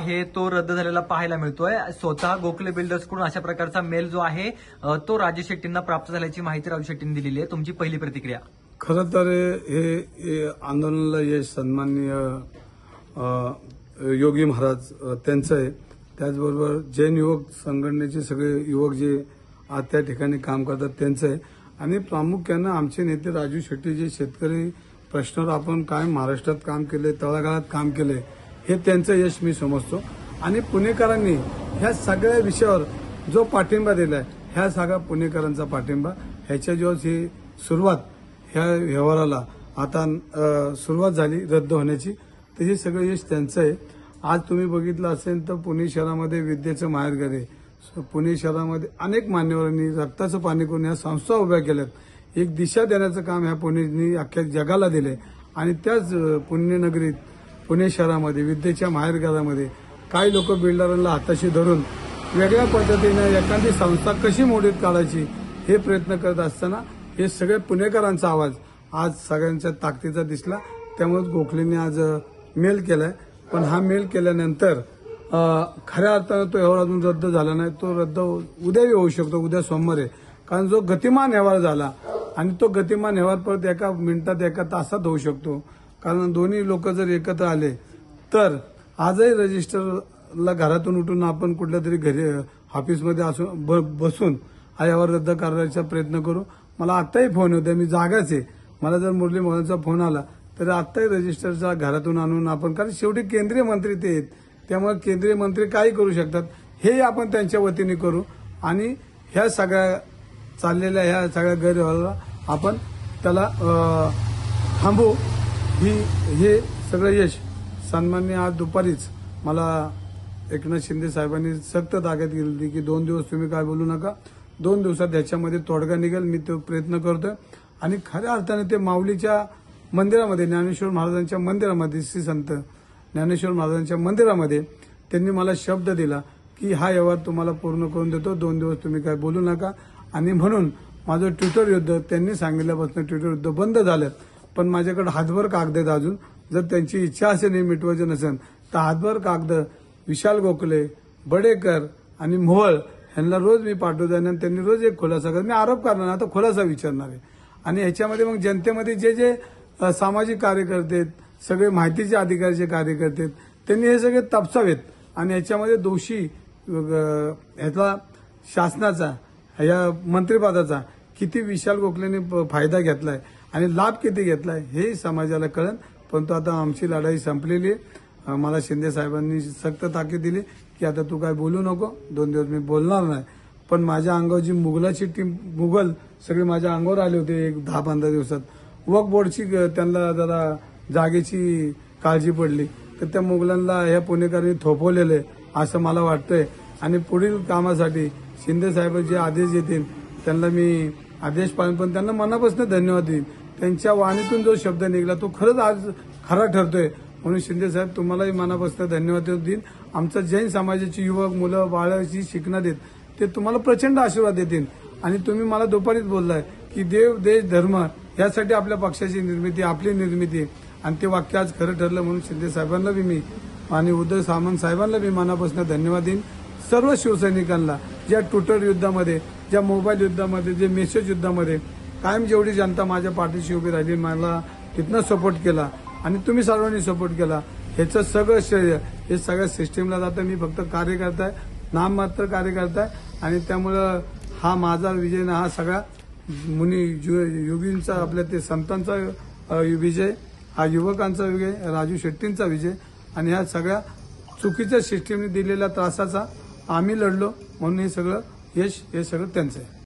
हे तो रद्द झालेला पाहायला मिळतोय। स्वतः गोखले बिल्डर्स कडून अशा प्रकारचा मेल जो आहे तो राजू शेट्टींना प्राप्त झाल्याची माहिती राजू शेट्टींनी दिलेली आहे। तुमची पहिली प्रतिक्रिया? खरं तर हे आंदोलनाला यश सन्माननीय योगी महाराज त्यांचं आहे। त्याचबरोबर जैन युवक संघटनेचे सगळे युवक जे आज त्या ठिकाणी काम करतात त्यांचं आहे। आणि प्रामुख्यानं आमचे नेते राजू शेट्टी जे शेतकरी प्रश्नावर आपण कायम महाराष्ट्रात काम केले, तळागाळात काम केले, हे त्यांचं यश मी समजतो। आणि पुणेकरांनी ह्या सगळ्या विषयावर जो पाठिंबा दिलाय, ह्या सगळ्या पुणेकरांचा पाठिंबा, ह्याच्या दिवस ही सुरुवात ह्या व्यवहाराला आता सुरुवात झाली रद्द होण्याची, तर हे सगळं यश त्यांचं आहे। आज तुम्ही बघितलं असेल तर पुणे शहरामध्ये विद्येचं माहेरघर आहे। पुणे शहरामध्ये अनेक मान्यवरांनी रक्ताचं पाणी करून ह्या संस्था उभ्या केल्यात। एक दिशा देण्याचं काम ह्या पुणेनी अख्ख्या जगाला दिले। आणि त्याच पुण्यनगरीत पुणे शहरामध्ये विद्येच्या माहेरघरामध्ये काही लोक बिल्डरांना हाताशी धरून वेगळ्या पद्धतीने एखादी संस्था कशी मोडीत काढायची हे प्रयत्न करत असताना हे सगळे पुणेकरांचा आवाज आज सगळ्यांच्या ताकदीचा दिसला। त्यामुळे गोखलेंनी आज मेल केलाय। पण हा मेल केल्यानंतर खऱ्या अर्थानं तो व्यवहार अजून रद्द झाला नाही। तो रद्द उद्याही होऊ शकतो, उद्या सोमवार आहे। कारण जो गतिमान व्यवहार झाला आणि तो गतिमान व्यवहार परत एका मिनिटात एका तासात होऊ शकतो। कारण दोन्ही लोक जर एकत्र आले तर आजही रजिस्टरला घरातून उठून आपण कुठल्या तरी घरी ऑफिसमध्ये बसून हा व्यवहार रद्द करण्याचा प्रयत्न करू। मला आत्ताही फोन होते, मी जागाच आहे। मला जर मुरली मोहनचा फोन आला तर आत्ताही रजिस्टरचा घरातून आणून आपण, कारण शेवटी केंद्रीय मंत्री ते आहेत, त्यामुळे केंद्रीय मंत्री काही करू शकतात, हे आपण त्यांच्या वतीने करू। आणि ह्या सगळ्या चाललेल्या ह्या सगळ्या गैरव्यवहाराला आपण त्याला थांबवू। हे सगळं यश सन्माननीय आज दुपारीच मला एकनाथ शिंदे साहेबांनी सक्त ताकद दिली की 2 दिवस तुम्ही काय बोलू नका, 2 दिवसात ह्याच्यामध्ये तोडगा निघेल। मी तो प्रयत्न करतोय। आणि खऱ्या अर्थाने ते माऊलीच्या मंदिरामध्ये, ज्ञानेश्वर महाराजांच्या मंदिरामध्ये, श्री संत ज्ञानेश्वर महाराजांच्या मंदिरामध्ये त्यांनी मला शब्द दिला की हा व्यवहार तुम्हाला पूर्ण करून देतो, 2 दिवस तुम्ही काय बोलू नका। आणि म्हणून माझं ट्विटर युद्ध त्यांनी सांगितल्यापासून ट्विटर युद्ध बंद झालं। पण माझ्याकडे हातभर कागद आहेत अजून, जर त्यांची इच्छा असेल हे मिटवायचं नसेल तर हातभर कागद विशाल गोखले, बडेकर आणि मोहोळ यांना रोज मी पाठवतो आणि त्यांनी रोज एक खुलासा करत, मी आरोप करणार आता खुलासा विचारणार आहे। आणि ह्याच्यामध्ये मग जनतेमध्ये जे जे सामाजिक कार्यकर्ते आहेत, सगळे माहितीचे अधिकाराचे कार्यकर्ते आहेत, त्यांनी हे सगळे तपासावेत। आणि ह्याच्यामध्ये दोषी ह्याचा शासनाचा, या मंत्रिपदाचा किती विशाल गोखलेने फायदा घेतलाय आणि लाभ किती घेतलाय हे समाजाला कळेल। परंतु आता आमची लढाई संपलेली आहे। मला शिंदे साहेबांनी सक्त ताकीद दिली की आता तू काय बोलू नको, 2 दिवस मी बोलणार नाही। पण माझ्या अंगावर जी मुघलाची टीम, मुघल सगळे माझ्या अंगावर आले होते एक 10-15 दिवसात। वक्फ बोर्डची त्यांना जरा जागेची काळजी पडली तर त्या मुघलांना ह्या पुणेकरांनी थोपवलेलं आहे असं मला वाटतंय। आणि पुढील कामासाठी शिंदे साहेब जे आदेश देतील त्यांना मी आदेश पाळेन, पण त्यांना मनापासून धन्यवाद देईन। त्यांच्या वाणीतून जो शब्द निघाला तो खरंच आज खरा ठरतोय। म्हणून शिंदे साहेब तुम्हालाही मनापासून धन्यवाद देईन। आमचा जैन समाजाची युवक, मुलं, बाळं जी शिकणार आहेत ते तुम्हाला प्रचंड आशीर्वाद देतील। आणि तुम्ही मला दुपारीच बोललाय की देव, देश, धर्म यासाठी आपल्या पक्षाची निर्मिती, आपली निर्मिती, आणि ते वाक्य आज खरं ठरलं। म्हणून शिंदे साहेबांना बी मी आणि उद्धव सामंत साहेबांना बी मनापासून धन्यवाद देईन। सर्व शिवसैनिकांना ज्या ट्विटर युद्धामध्ये, ज्या मोबाईल युद्धामध्ये, जे मेसेज युद्धामध्ये कायम जेवढी जनता माझ्या पाठीशी उभी राहिली, मला तिथनं सपोर्ट केला आणि तुम्ही सर्वांनी सपोर्ट केला, ह्याचं सगळं श्रेय हे सगळ्या सिस्टीमला जातं। मी फक्त कार्यकर्ता आहे, नाममात्र कार्यकर्ता आहे। आणि त्यामुळं हा माझा विजय ना, हा सगळा मुनी योगींचा, आपल्या ते संतांचा विजय, हा युवकांचा विजय, राजू शेट्टींचा विजय। आणि ह्या सगळ्या चुकीच्या सिस्टीमने दिलेल्या त्रासाचा आम्ही लढलो, म्हणून हे सगळं यश हे सगळं त्यांचं आहे।